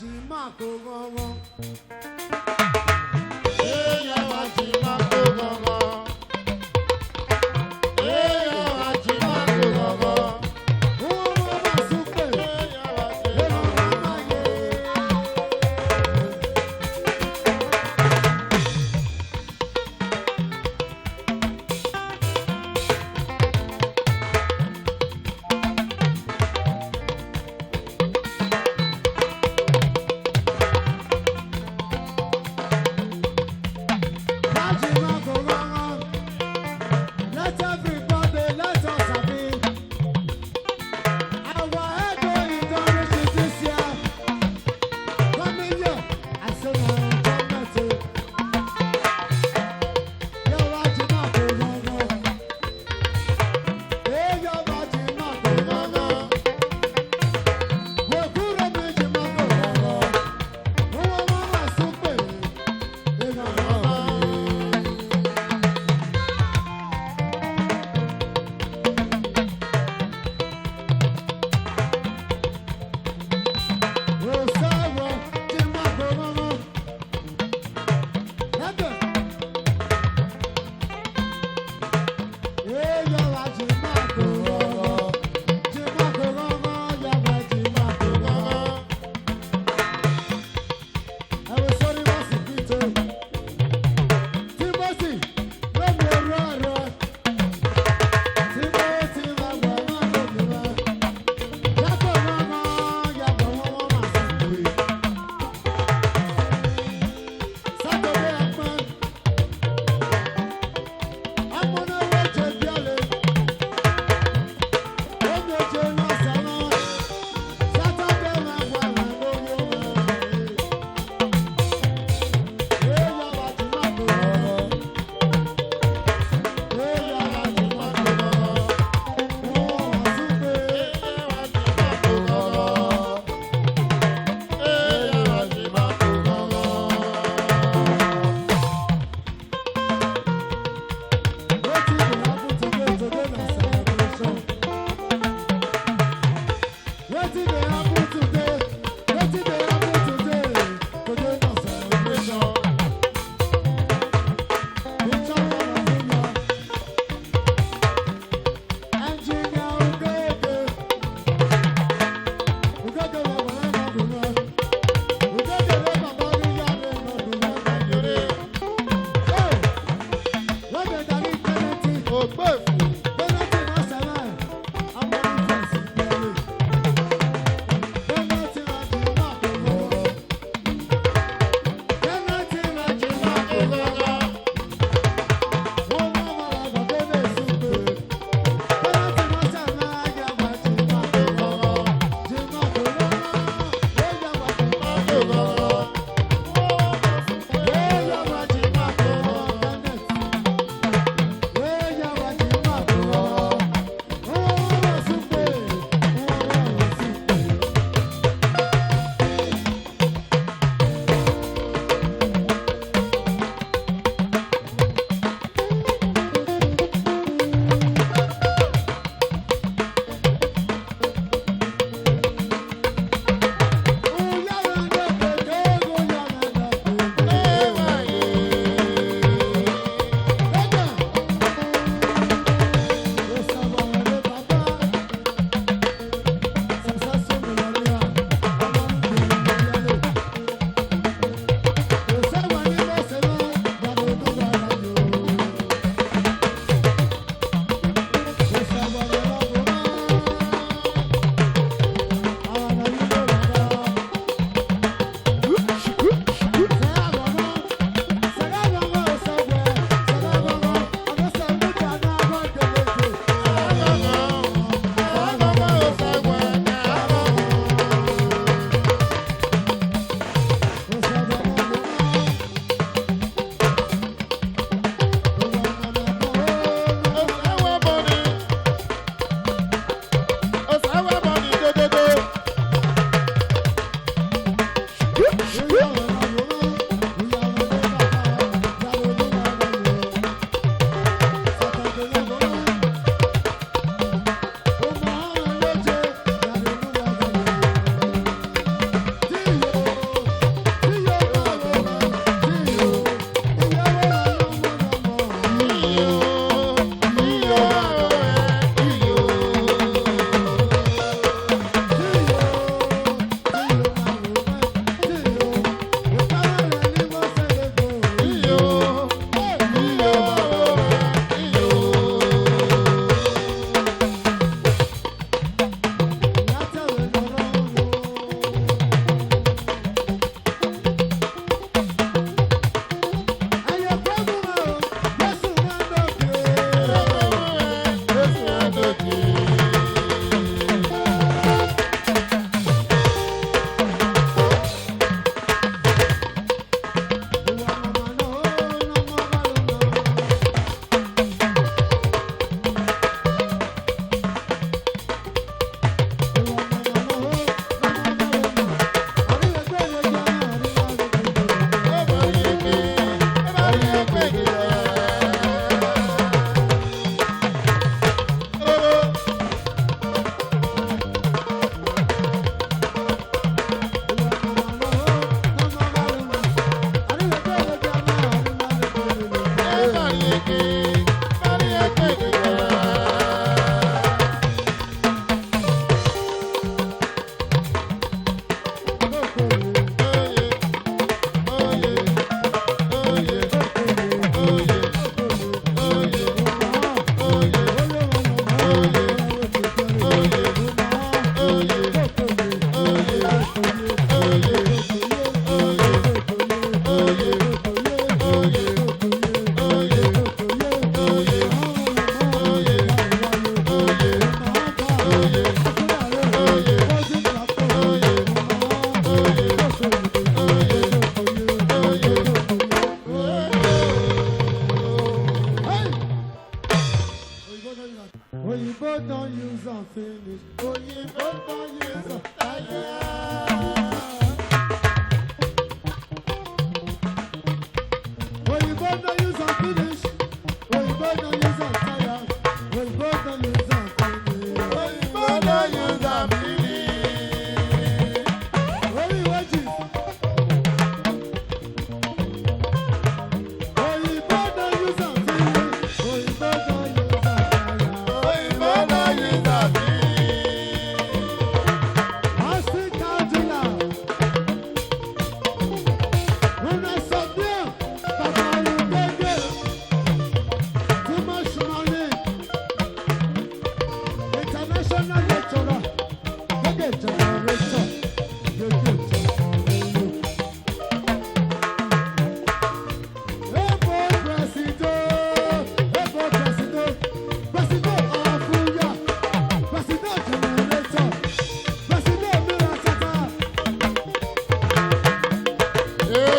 jí máa kó gángan. Èèyàn wá jí máa kó gángan. Èèyàn wá jí máa kó gángan. Wọ́n máa bá súpè. Èèyàn wá jí Èèyàn máa máa máa yé.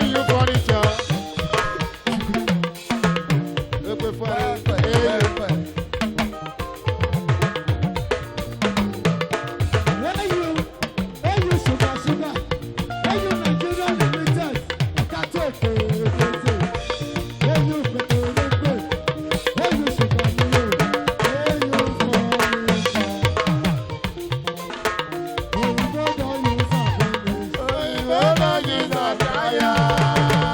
you furniture. Epe furniture. Hey, you.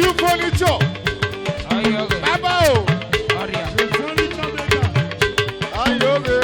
you furniture. Ayoge. Baba o. Aria. Ayoge.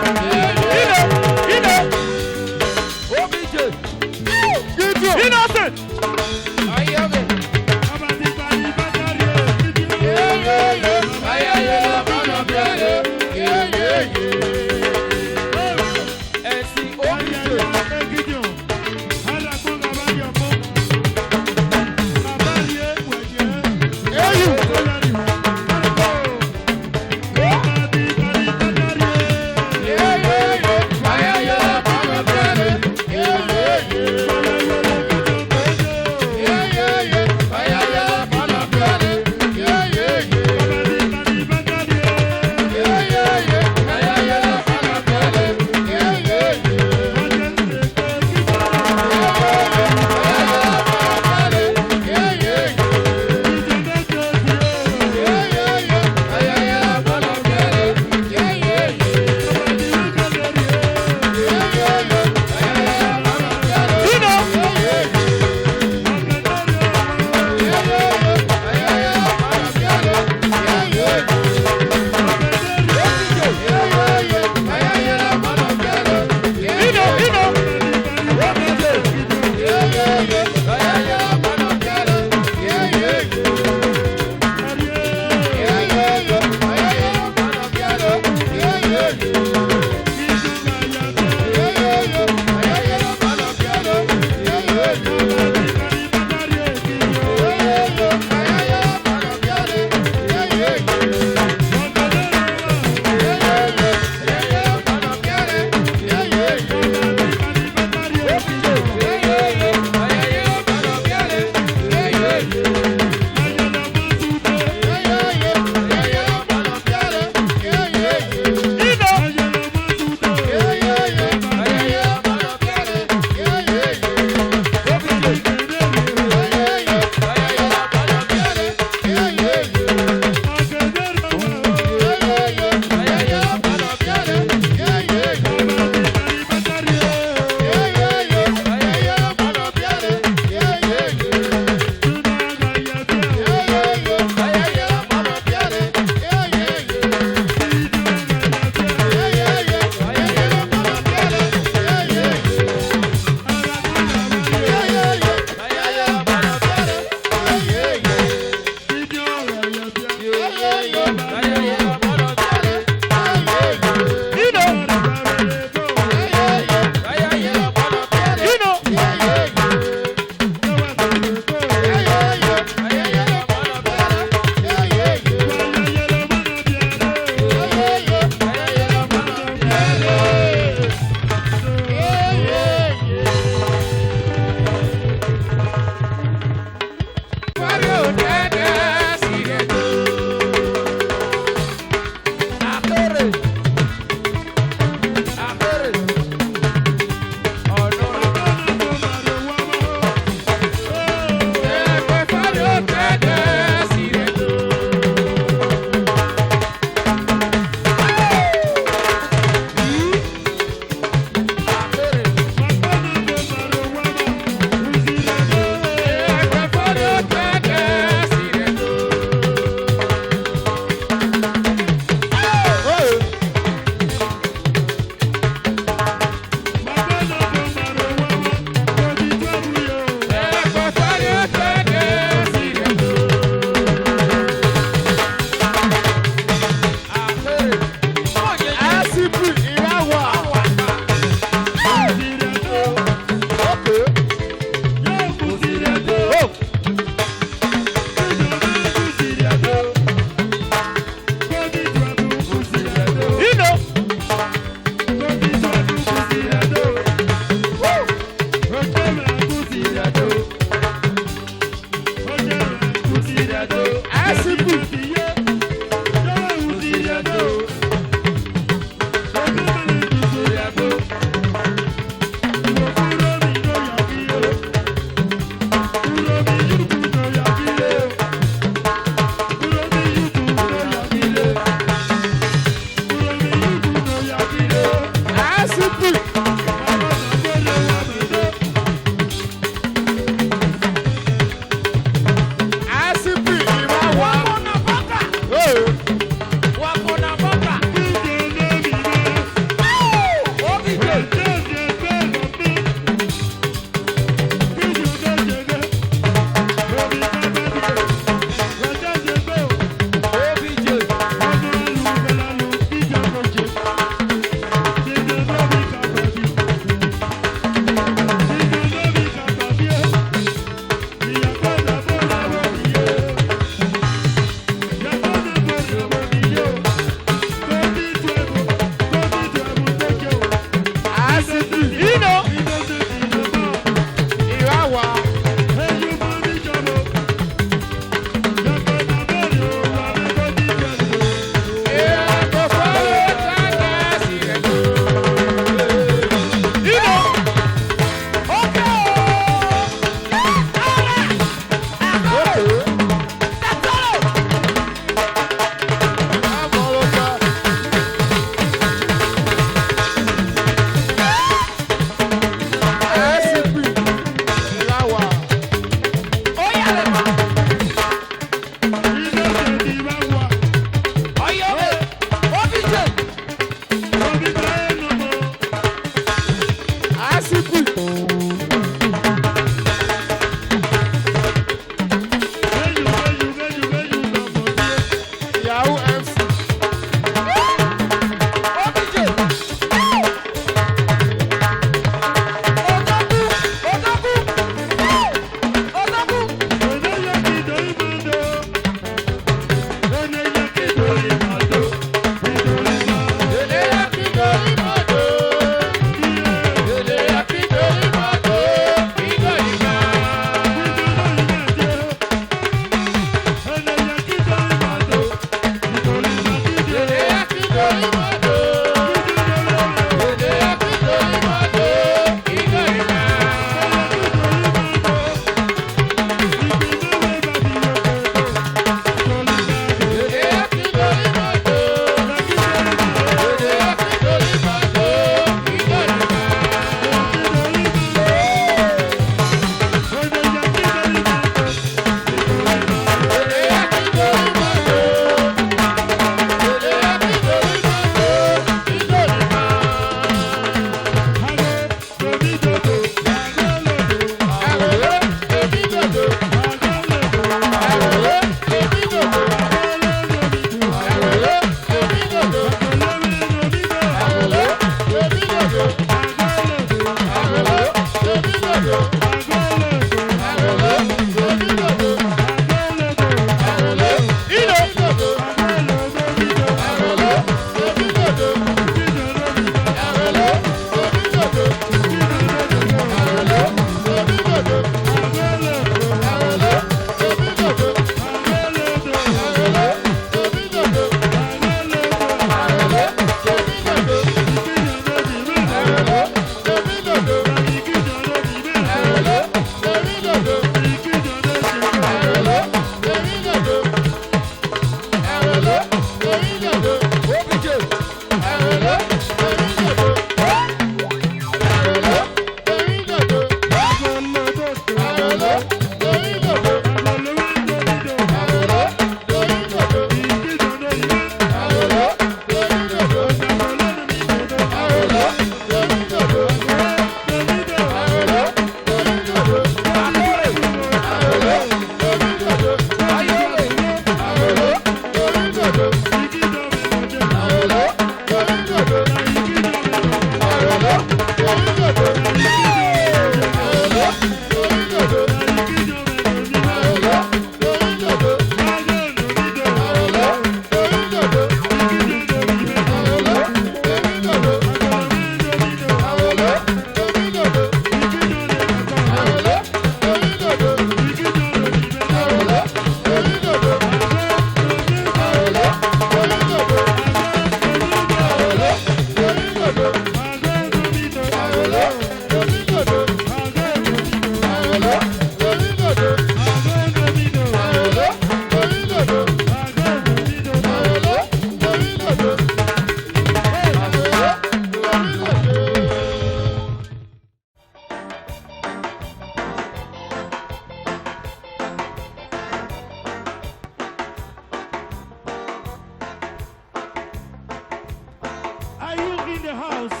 the house.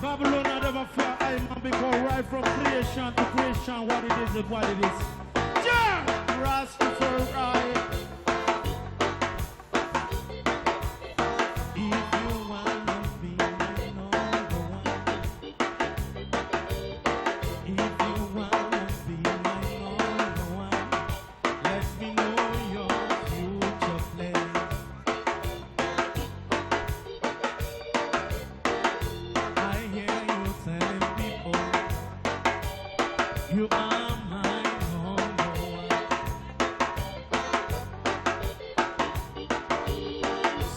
Babylon had ever fear I man before right from creation to creation. What it is. Yeah! Rastafari. If you wanna be my number one, if you wanna be my number one, let me know your future plans. I hear you telling people you are my number one.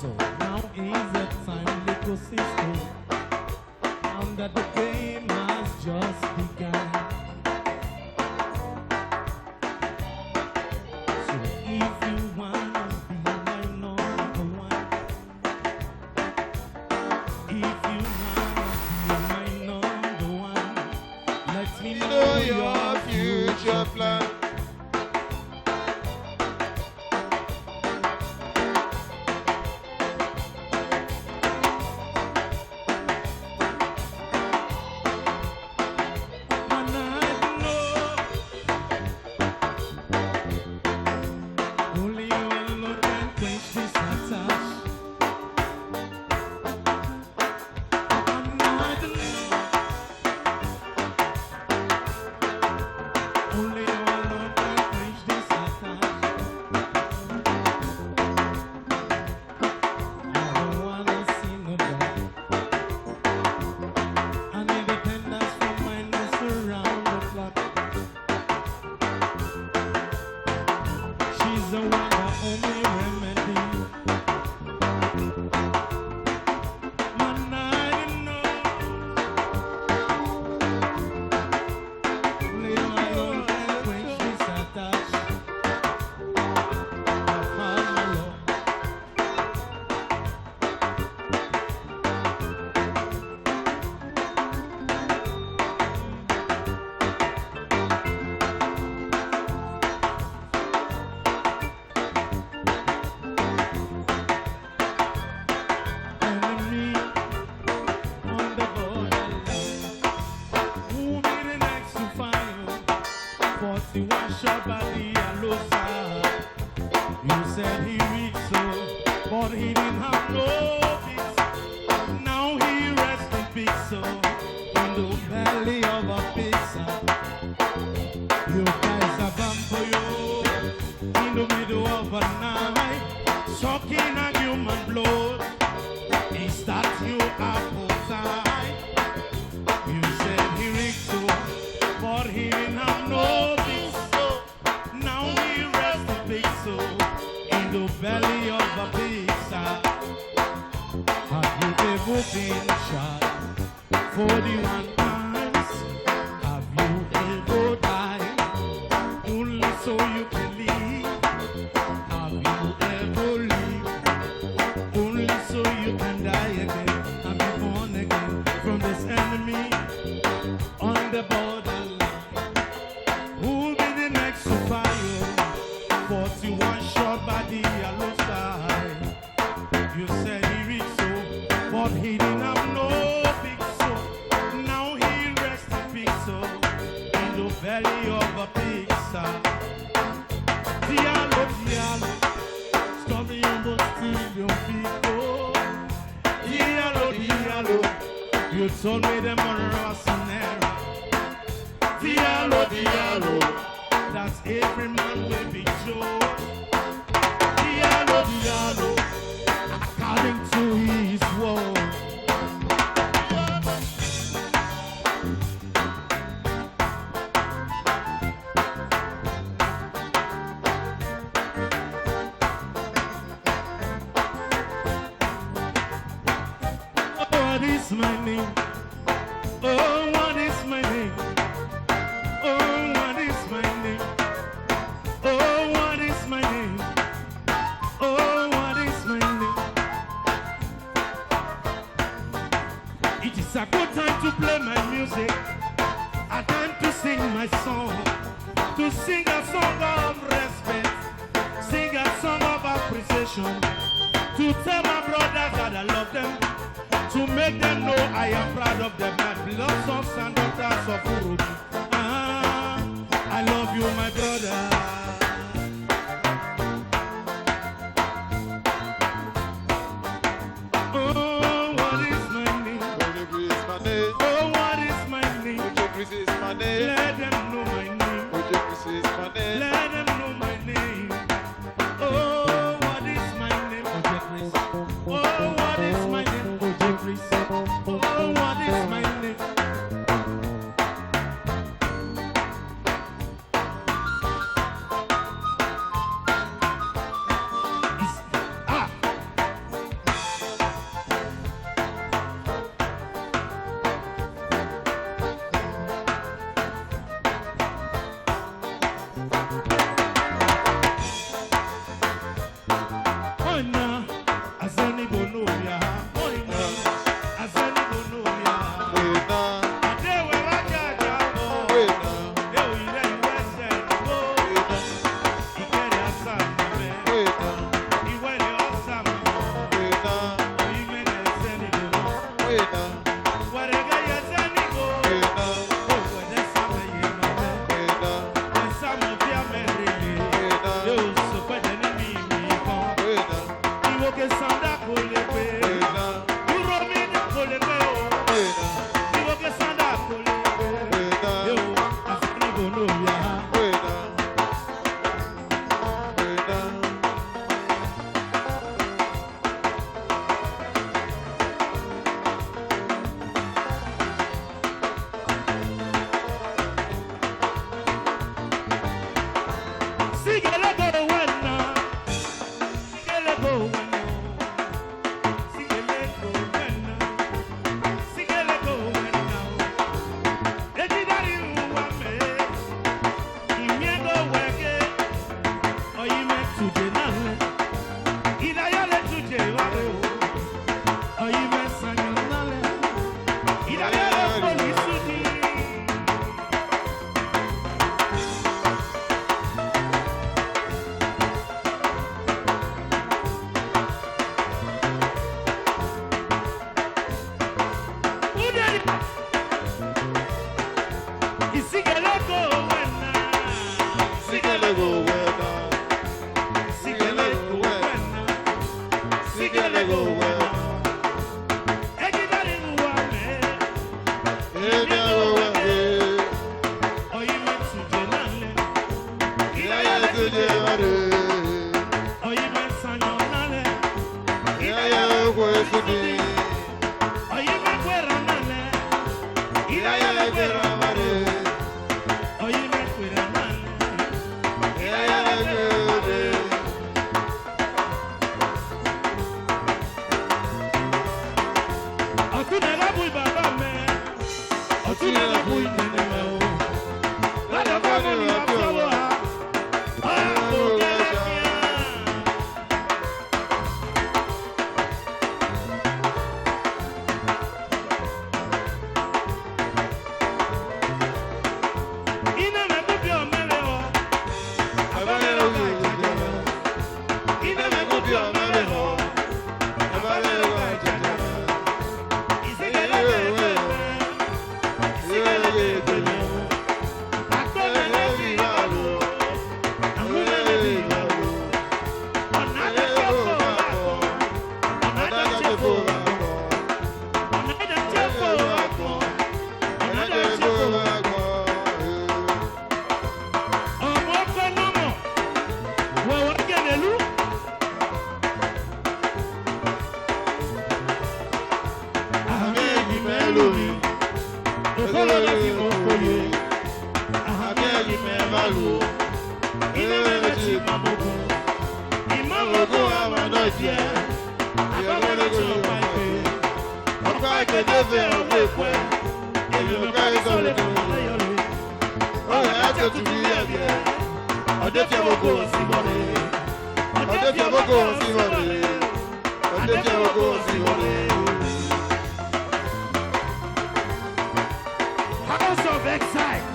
So now is the time, little sister, and that the game has just begun. So if you wanna be my number one, if you wanna be my number one, let me know your future plan. And I know only you alone can quench this attach. And I know only you alone can quench this attach. I don't wanna see no doubt. And independence from minus around the clock. She's the one that only remedy. Man, I know only you alone can quench this attach. My love. Enemy on the borderline. Who be the next to fire? 41 shot by the yellow side. You said he reached so, but he didn't have no peace. Now he rests in peace so in the belly of a pizza. You guys are bound for you in the middle of a night, sucking a human blood. He starts you appetite. You said he rigged so, but he didn't have no peace. Now he rests in peace so in the belly of a pizza. Have you ever been shot 41 times? Have you ever died only so you can leave? Have you ever lived only so you can die again and be born again from this enemy on the borderline? Who'll be the next to fire? 41 shot by the yellow side. You said he reached so, but he didn't have no big so. Now he rests in peace so in the belly of a pizza. Diallo, diallo, stop the humble still people. Diallo, diallo, you told me them on Rossonera. Diallo, diallo, that's every man will be sure. Diallo, diallo, according to his word. What is my name? Oh, what is my name? Oh, what is my name? Oh, what is my name? Oh, what is my name? It is a good time to play my music, a time to sing my song, to sing a song of respect, sing a song of appreciation, to tell my brothers that I love them, To make them know I am proud of them, my beloved sons and daughters of Urubi. I love you, my brother. Oh, what is my name? Oh, what is my name? Let them know my name. Let them know my name. Oh, what is my name? Oh, what is my name? Oh, what is my name? Ah! Oina, azeni bonomia. Oina, azeni bonomia. Adewe wajaja mo. Eo ile iwese mo. Ikere asama me. Iwele osama mo. Imene zeni bono. Warega ya zeni go. Wede same ye mame. Esamo via merele. Yo sopede ni mi kon. Iwoke sanda kolepe. Uromina kolepe o. Iwoke sanda kolepe. Yo, azeni bonomia. Sigele go wena. Sigele go wena. Sigele go wena. Sigele go wena. Ejidari uwame. Imiego wege. Oyime tuje nale. Idayale tuje wale o. Oyime sanyo nale. Idayale polisudi. Udari. Isigele go wena. Sigele go wena. Sigele go wena. Sigele go wena. Ejidari uwame. Oyime tuje nale. Idayale tuje wale. Oyime sanyo nale. Idayale polisudi. Oyime kwera nale. Idayale kwera wale. Oyime kwera nale. Idayale kwera wale. Otunela bui baba me. Otunela bui nene me o. Lada baba ni wapyawo ha. Ah, ogele kia. Ina me bubi o mere o. Abale o ga ijajame. Ina me bubi o mere o. Abale o ga ijajame. Isigele gele. Isigele gele. Akome le bi walo. Amule le bi walo. Onade chefo wako. Onade chefo wako. Onade chefo wako. Onade chefo wako. Ọmọ ọkọ nọmọ. Wọ̀wọ́ gẹ̀lẹ́lú. Àmì ẹ̀yìn mẹ́lòmí. Òkòlò láti mọ̀ kòyè. Àmì ẹ̀yìn mẹ́màlú. Ilé mẹ́lẹ̀ tí mọ̀ mọ̀kù. Ìmọ̀lógún àwọn náà jẹ́. Àbámọ́lẹ̀ tí wọ́n pa ìpè. Ọ̀pá ìpèdè fẹ́ ọ̀pọ̀ ìpẹ́. Èmi ò ká ìsọ̀lẹ̀ tó wọ́n lẹ́yọ̀lẹ̀. Ọ̀rẹ́ àti òtútù yẹ̀gẹ̀. Ọdẹ tí mo kò sí wọlé. Ọdẹ tí mo kò sí wọlé. Ọdẹ tí mo kò sí wọlé. House of Exile.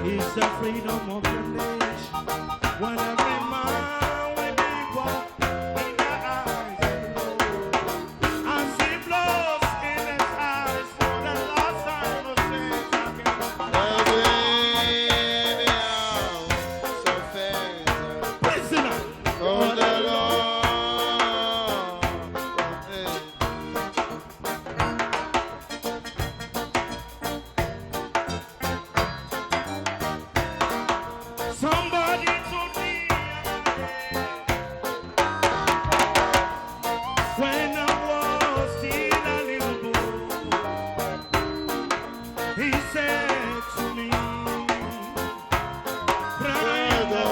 It's the freedom of your nation. When every man will be one in the eyes of the Lord. As he blows in his eyes for the last time of sins again. Prisoner of the Lord. Somebody told me when I was still a little boy, he said to me, "Brother,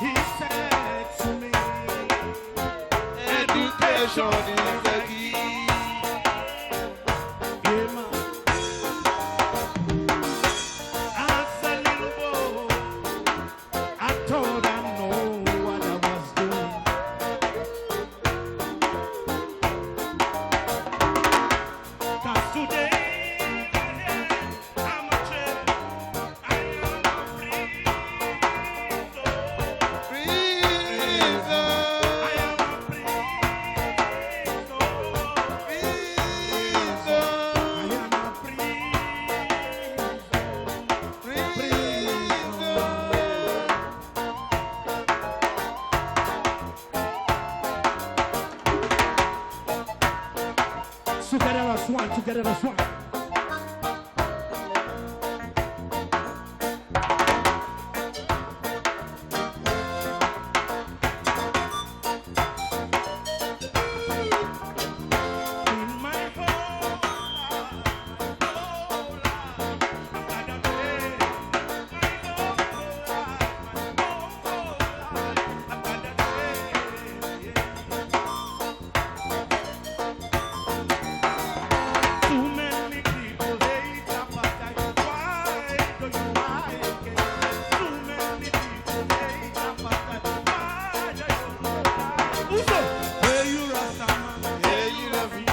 he said to me, Education is the key. yeah, man. As a little boy, I thought I know what I was doing. Cause today, I'm a child. I am a free soul. I am a free soul. I am a free Together as one, together as one. In my whole life, I got a day. My whole life, I got a day. Too many people hate apartheid. Why do you like it? Too many people hate apartheid. Why do you like it? Uso, hey you Rasta man, Hey, you love me.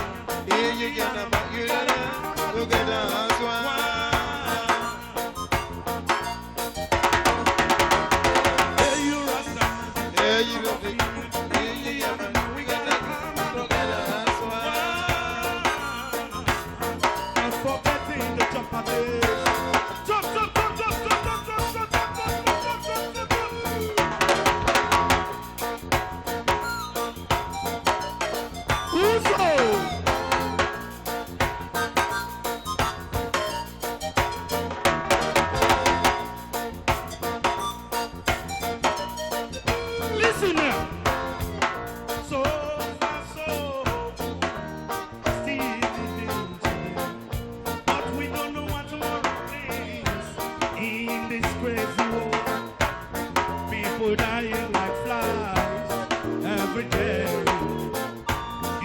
Hey, you gotta back you gotta look at the house one. hey you Rasta man, Hey, you love me. Hey, you gotta we gotta look at the house one. and forgetting the chopper. Chop, chop, chop, chop, chop, chop, chop, chop, chop, chop, chop, chop, chop, chop. Uso. Listen now. So far, so still living today. But we don't know what tomorrow brings in this crazy world. People dying like flies every day.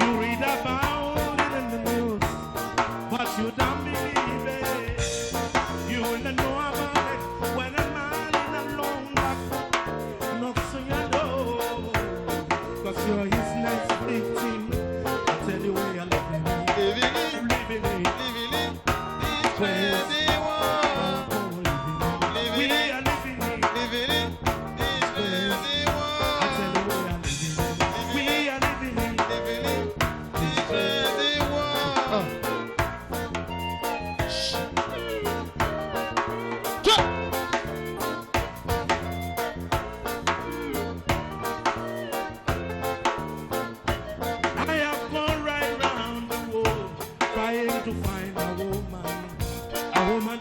You read about it in the news, but you don't believe it. You will know about it when a man in a long black coat knocks on your door. 'Cause you're his next victim. I tell you where you're living. Living it. We are living it. I tell you where you're living. We are living it. I have gone right round the world trying to find a woman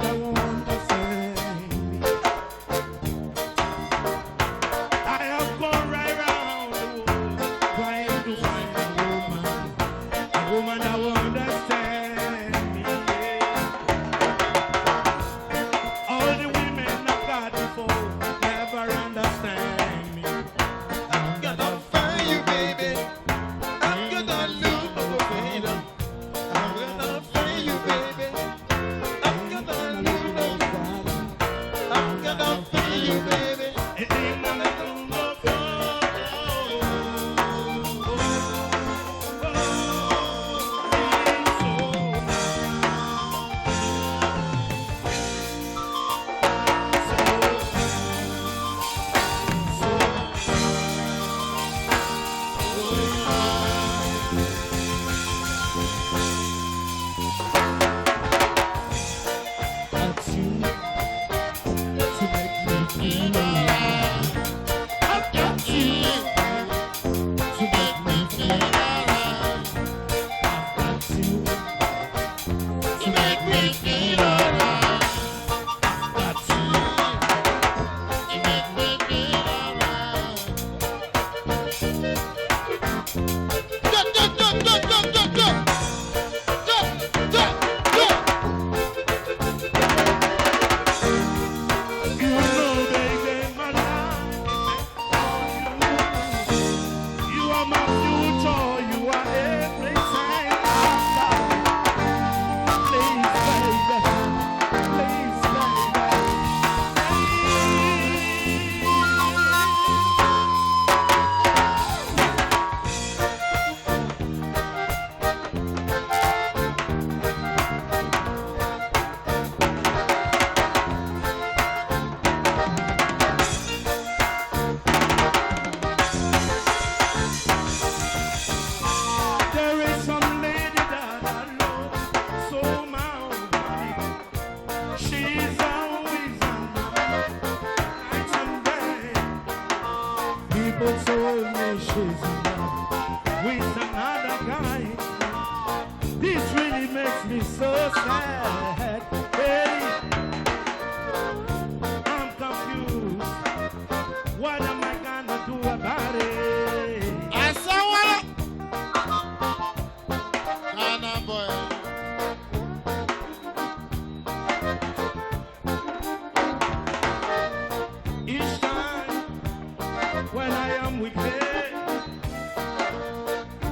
and wicked.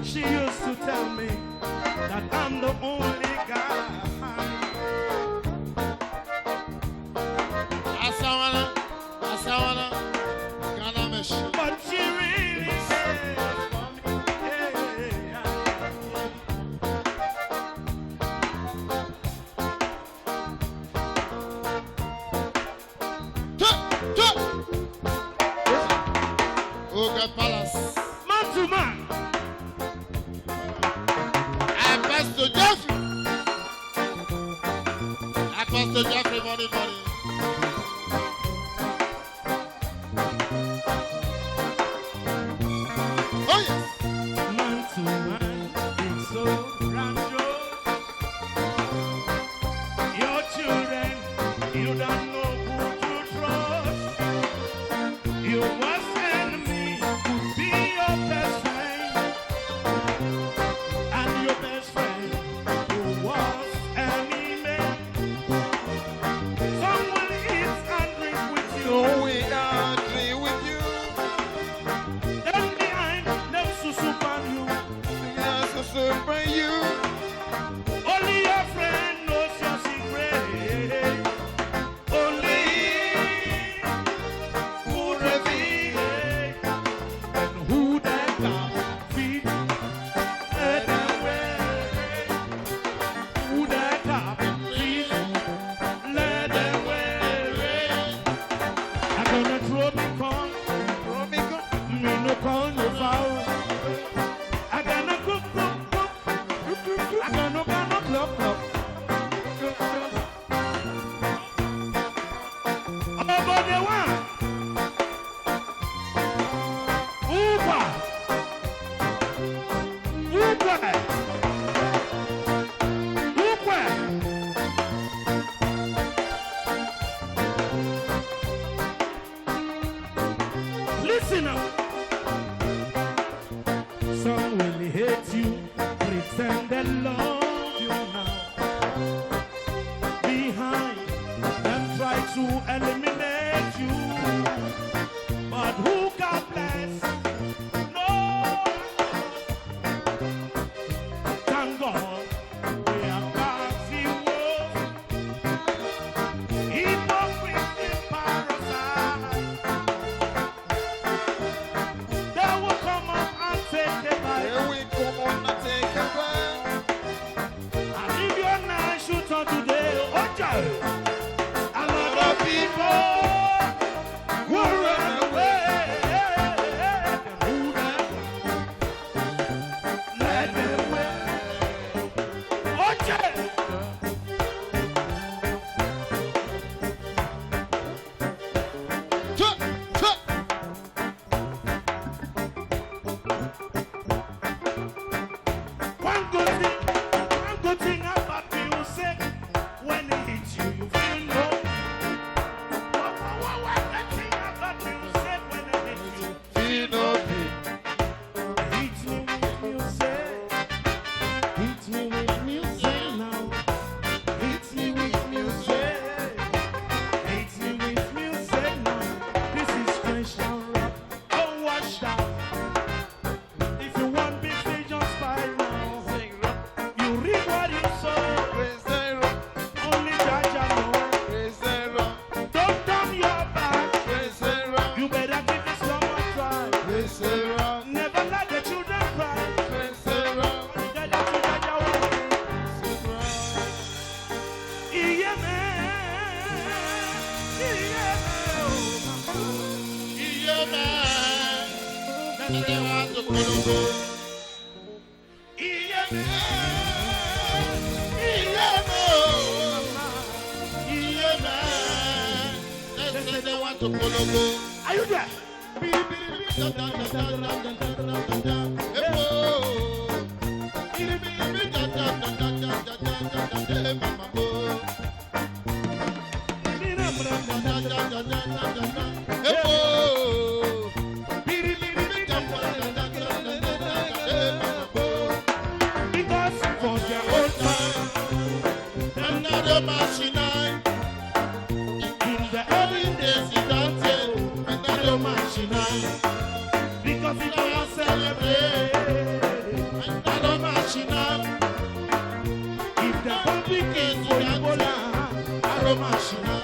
She used to tell me that I'm the only guy. Asawana, Ghana Mesh. But she really cares for me. Yeah. Oga Palace. Man to man. Pastor Jeffrey. Pastor Jeffrey, morning. Oh yes. Man to man, it's so grandiose. Your children, you don't know who to trust. Your worst enemy could be your best friend, and your best friend your worst enemy. Someone eats and drinks with you. So we agree with you. Then behind, next to super you. Yes, to super you. Only your friend knows your secret. Only who reveals and who that can feed. Let them wear. Who that can feed. Let them wear. I'm gonna throw me corn. Me no corn no foul. I gonna cook. I gonna club. Oh, but the one. Uber. Listen up. Some will hate you, pretend they love you now. Behind them try to eliminate you. But who God bless? No. Thank God we are God's heroes. Hypocrites in parasite. They will come up and take the life. Here we come on and take a back. And if you're not shoot on today, okay. A lot of people will run away. Who them? Let them win. Okay. One good thing about music, when it hits you, you feel no. One good thing about music, when it hits you, Feel no pain. hit me with music. Hit me with music now. Hit me with music. Hit me with music now. This is Christian rock. Don't wash out. If you want big visions by now, Sing rock, you reap what you sow. praise the rock, Only Jaja know. praise the rock, Don't turn your back. praise the rock, You better give this one more try. praise the rock, Never let the children cry. praise the rock, Tell them to Jaja walk. praise the rock. Yeah, man. Yeah, Iye man, they want to Kolobo. yeah, man. Iye man, they say they want to Kolobo. Are you there? Because for their own time, Another machine, in the early days, another machine. because fi kọ́ celebrate. Aroma Shina. If the public is for Ebola, Aroma Shina.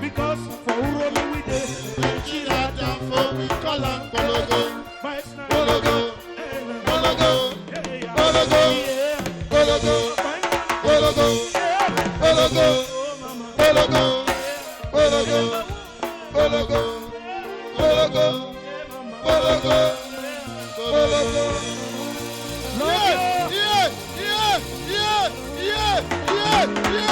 Because for Uromi we dey. Nigeria down for we call am Kologo. Kologo. Kologo. Kologo. Kologo. Kologo. Kologo. Kologo. Kologo. Kologo. Kologo. Kologo. Kologo. Yeah, yeah, yeah, yeah, yeah, yeah, yeah.